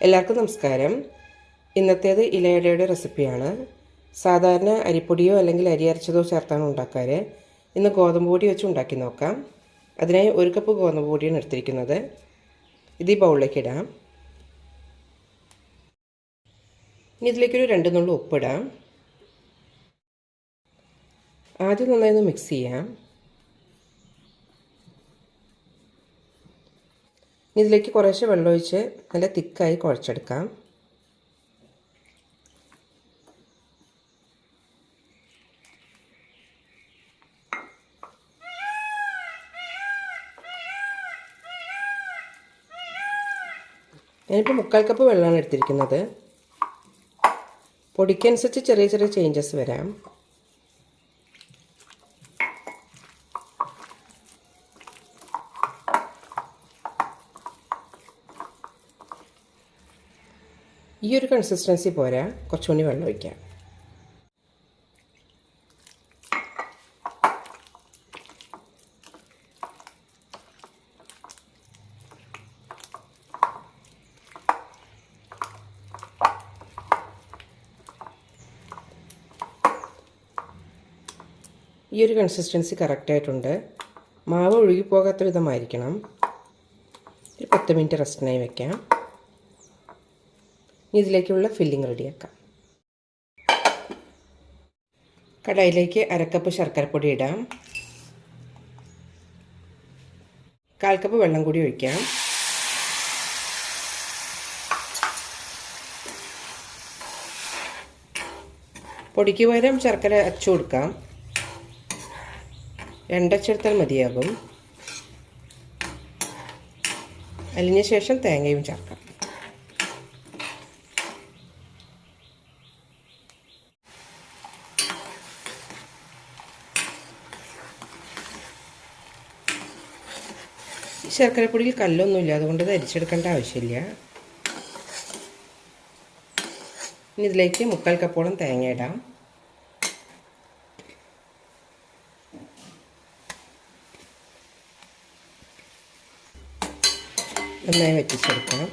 എല്ലാവർക്കും നമസ്കാരം. ഇന്നത്തേത് ഇലയടയുടെ റെസിപ്പിയാണ്. സാധാരണ അരിപ്പൊടിയോ അല്ലെങ്കിൽ അരി അരച്ചതോ ചേർത്താണ് ഉണ്ടാക്കാറ്. ഇന്ന് ഗോതമ്പ് പൊടി വെച്ച് ഉണ്ടാക്കി നോക്കാം. അതിനായി 1 കപ്പ് ഗോതമ്പ് പൊടിയാണ് എടുത്തിരിക്കുന്നത്. ഇത് ഈ ബൗളിലേക്ക് ഇടാം. ഇനി ഇതിലേക്കൊരു 2 നുള്ളു ഉപ്പിടാം. ആദ്യം നന്നായി ഒന്ന് മിക്സ് ചെയ്യാം. ഇതിലേക്ക് കുറേശ്ശെ വെള്ളമൊഴിച്ച് നല്ല തിക്കായി കുഴച്ചെടുക്കാം. ഞാനിപ്പോൾ 3/4 കപ്പ് വെള്ളമാണ് എടുത്തിരിക്കുന്നത്. പൊടിക്കനുസരിച്ച് ചെറിയ ചെറിയ ചേഞ്ചസ് വരാം. ഈ ഒരു കൺസിസ്റ്റൻസി പോരാ, കുറച്ചുകൂടി വെള്ളം ഒഴിക്കാം. ഈ ഒരു കൺസിസ്റ്റൻസി കറക്റ്റായിട്ടുണ്ട്. മാവ് ഒഴുകിപ്പോകാത്ത വിധമായിരിക്കണം. ഒരു 10 മിനിറ്റ് റെസ്റ്റിനായി വയ്ക്കാം. ഇതിലേക്കുള്ള ഫില്ലിംഗ് റെഡിയാക്കാം. കടായിലേക്ക് 1/2 കപ്പ് ശർക്കരപ്പൊടി ഇടാം. 1/4 കപ്പ് വെള്ളം കൂടി ഒഴിക്കാം. പൊടിക്ക് പകരം ശർക്കര അച്ചു കൊടുക്കാം. 2 അച്ചെടുത്താൽ മതിയാകും. അലിഞ്ഞ ശേഷം തേങ്ങയും ചേർക്കാം. ശർക്കരപ്പൊടിയിൽ കല്ലൊന്നുമില്ല, അതുകൊണ്ട് ഇത് അരിച്ചെടുക്കേണ്ട ആവശ്യമില്ല. ഇനി ഇതിലേക്ക് 3/4 കപ്പോളം തേങ്ങ ഇടാം. നന്നായി വറ്റിച്ചെടുക്കാം.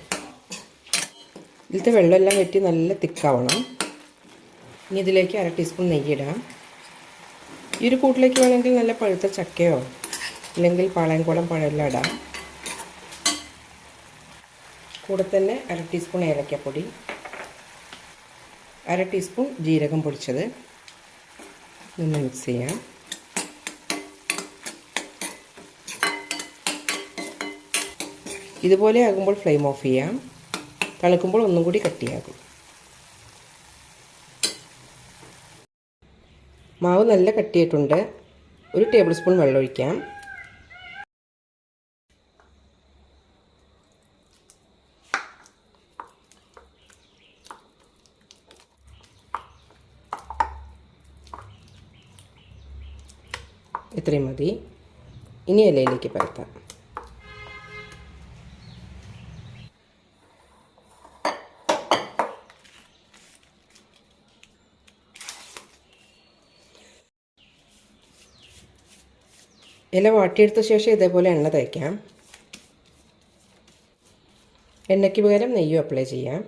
ഇതിലത്തെ വെള്ളമെല്ലാം വറ്റി നല്ല തിക്കാവണം. ഇനി ഇതിലേക്ക് 1/2 ടീസ്പൂൺ നെയ്യിടാം. ഈ ഒരു കൂട്ടിലേക്ക് വേണമെങ്കിൽ നല്ല പഴുത്ത ചക്കയോ അല്ലെങ്കിൽ പാളയംകുളം പഴമെല്ലാം ഇടാം. കൂടെ തന്നെ 1/2 ടീസ്പൂൺ ഏലക്കപ്പൊടി, 1/2 ടീസ്പൂൺ ജീരകം പൊടിച്ചത് നിന്ന് മിക്സ് ചെയ്യാം. ഇതുപോലെ ആകുമ്പോൾ ഫ്ലെയിം ഓഫ് ചെയ്യാം. തണുക്കുമ്പോൾ ഒന്നും കൂടി കട്ടിയാകും. മാവ് നല്ല കട്ടിയായിട്ടുണ്ട്. 1 ടേബിൾ സ്പൂൺ വെള്ളം ഒഴിക്കാം. ഇത്രയും മതി. ഇനി ഇലയിലേക്ക് പരത്താം. ഇല വാട്ടിയെടുത്ത ശേഷം ഇതേപോലെ എണ്ണ തേക്കാം. എണ്ണയ്ക്ക് പകരം നെയ്യും അപ്ലൈ ചെയ്യാം.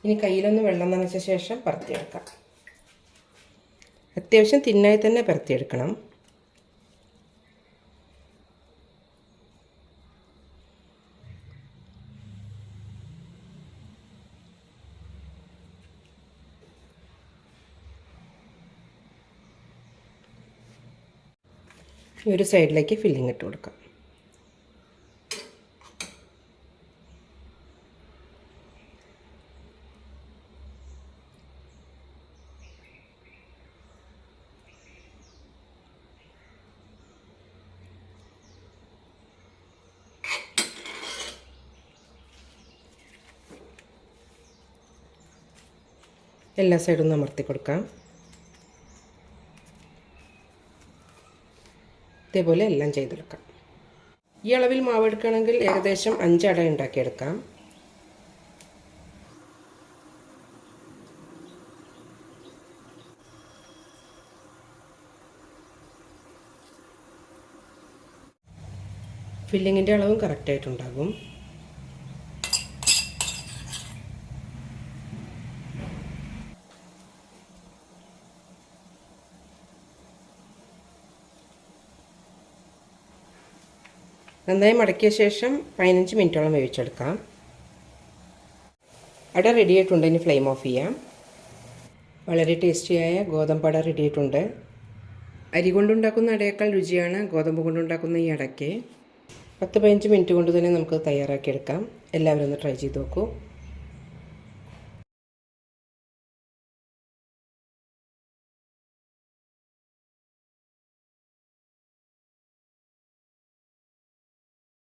ഇനി കയ്യിലൊന്ന് വെള്ളം നനച്ച ശേഷം പരത്തിയെടുക്കാം. അത്യാവശ്യം തിന്നായി തന്നെ പരത്തിയെടുക്കണം. ഒരു സൈഡിലേക്ക് ഫില്ലിംഗ് ഇട്ട് കൊടുക്കാം. എല്ലാ സൈഡും ഒന്ന് അമർത്തി കൊടുക്കാം. ഇതേപോലെ എല്ലാം ചെയ്തെടുക്കാം. ഈ അളവിൽ മാവ് എടുക്കുകയാണെങ്കിൽ ഏകദേശം 5 അട ഉണ്ടാക്കിയെടുക്കാം. ഫില്ലിങ്ങിൻ്റെ അളവും കറക്റ്റായിട്ടുണ്ടാകും. നന്നായി മടക്കിയ ശേഷം 15 മിനിറ്റോളം വേവിച്ചെടുക്കാം. അട റെഡി ആയിട്ടുണ്ട്. ഇനി ഫ്ലെയിം ഓഫ് ചെയ്യാം. വളരെ ടേസ്റ്റിയായ ഗോതമ്പ് അട റെഡി ആയിട്ടുണ്ട്. അരി കൊണ്ടുണ്ടാക്കുന്ന അടയേക്കാൾ രുചിയാണ് ഗോതമ്പ് കൊണ്ടുണ്ടാക്കുന്ന ഈ അടയ്ക്ക്. 10-15 മിനിറ്റ് കൊണ്ട് തന്നെ നമുക്ക് തയ്യാറാക്കിയെടുക്കാം. എല്ലാവരും ഒന്ന് ട്രൈ ചെയ്ത് നോക്കൂ.